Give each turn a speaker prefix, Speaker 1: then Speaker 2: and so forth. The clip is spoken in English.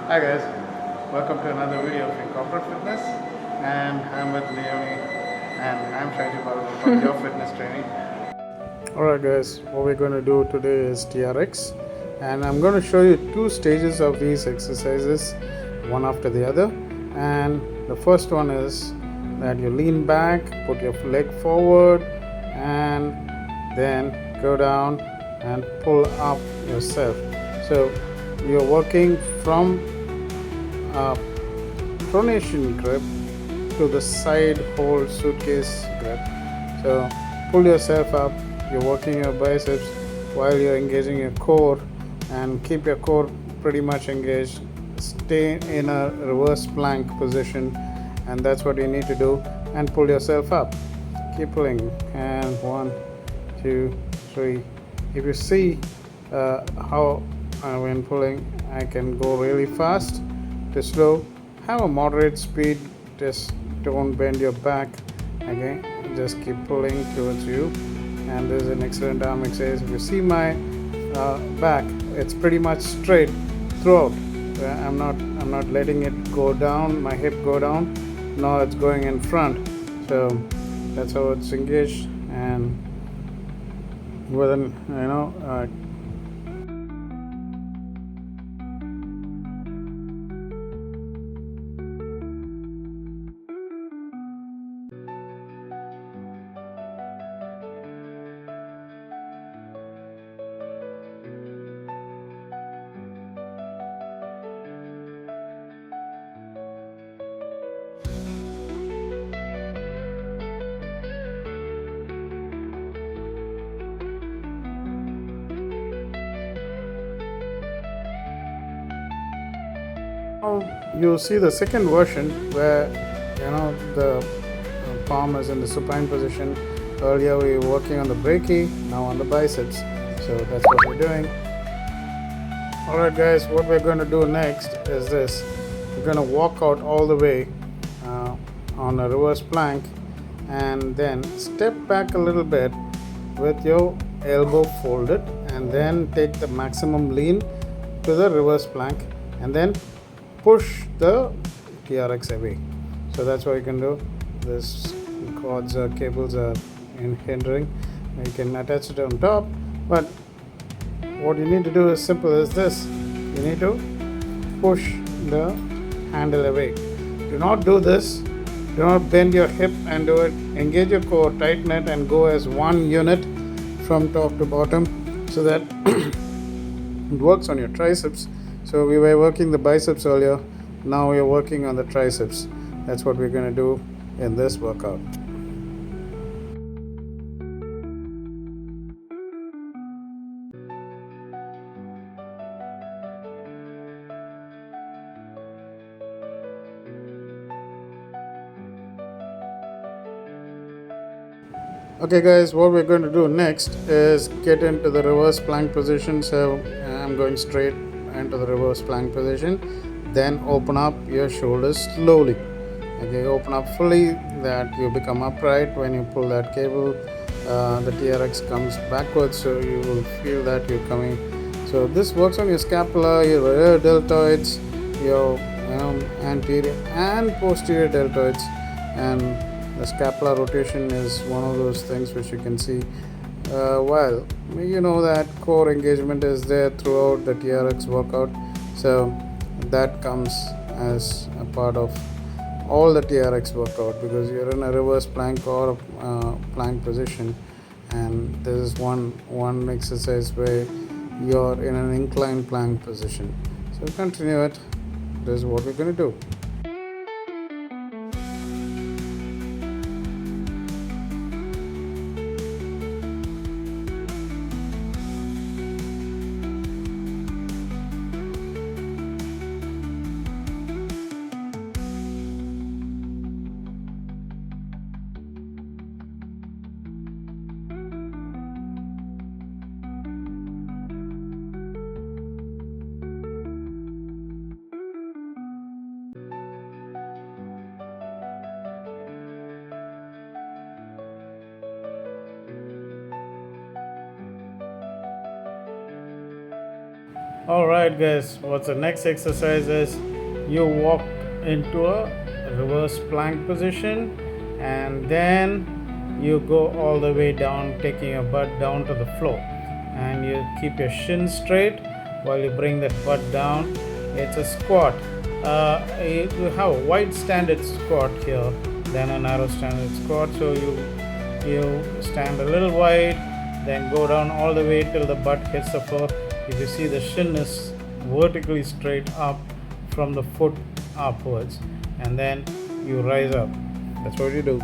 Speaker 1: Hi guys, welcome to another video of Corporate Fitness, and I'm with Leonie and I'm trying to follow your fitness training. Alright guys, what we're going to do today is TRX, and I'm going to show you two stages of these exercises, one after the other. And the first one is that you lean back, put your leg forward, and then go down and pull up yourself. So you're working from pronation grip to the side hold suitcase grip. So pull yourself up, you're working your biceps while you're engaging your core, and keep your core pretty much engaged. Stay in a reverse plank position, and that's what you need to do, and pull yourself up. Keep pulling, and 1, 2, 3. If you see how when pulling I can go really fast to slow, have a moderate speed, just don't bend your back. Okay, just keep pulling towards you, and this is an excellent arm exercise. If you see my back, it's pretty much straight throughout. I'm not letting it go down, my hip go down. No, it's going in front. So that's how it's engaged, and within you see the second version where the palm is in the supine position. Earlier we were working on the brachii, now on the biceps. So that's what we're doing. Alright guys, what we're going to do next is this. We're going to walk out all the way on a reverse plank, and then step back a little bit with your elbow folded, and then take the maximum lean to the reverse plank, and then push the TRX away. So that's what you can do. This cords or cables are hindering. You can attach it on top, but what you need to do is simple as this. You need to push the handle away. Do not do this. Do not bend your hip and do it. Engage your core, tighten it, and go as one unit from top to bottom, so that it works on your triceps. So we were working the biceps earlier, now we are working on the triceps. That's what we're going to do in this workout. Okay guys, what we're going to do next is get into the reverse plank position. So I'm going straight into the reverse plank position. Then open up your shoulders slowly. Okay, open up fully, that you become upright. When you pull that cable, the TRX comes backwards, so you will feel that you're coming. So this works on your scapula, your rear deltoids, your anterior and posterior deltoids, and the scapular rotation is one of those things which you can see. While you know that core engagement is there throughout the TRX workout, so that comes as a part of all the TRX workout, because you're in a reverse plank or plank position, and this is one exercise where you're in an inclined plank position. So continue it. This is what we're going to do. Alright guys, what's the next exercise is you walk into a reverse plank position and then you go all the way down, taking your butt down to the floor, and you keep your shins straight while you bring that butt down. It's a squat. You have a wide standard squat here than a narrow standard squat, so you stand a little wide, then go down all the way till the butt hits the floor. If you see, the shin is vertically straight up from the foot upwards, and then you rise up. That's what you do.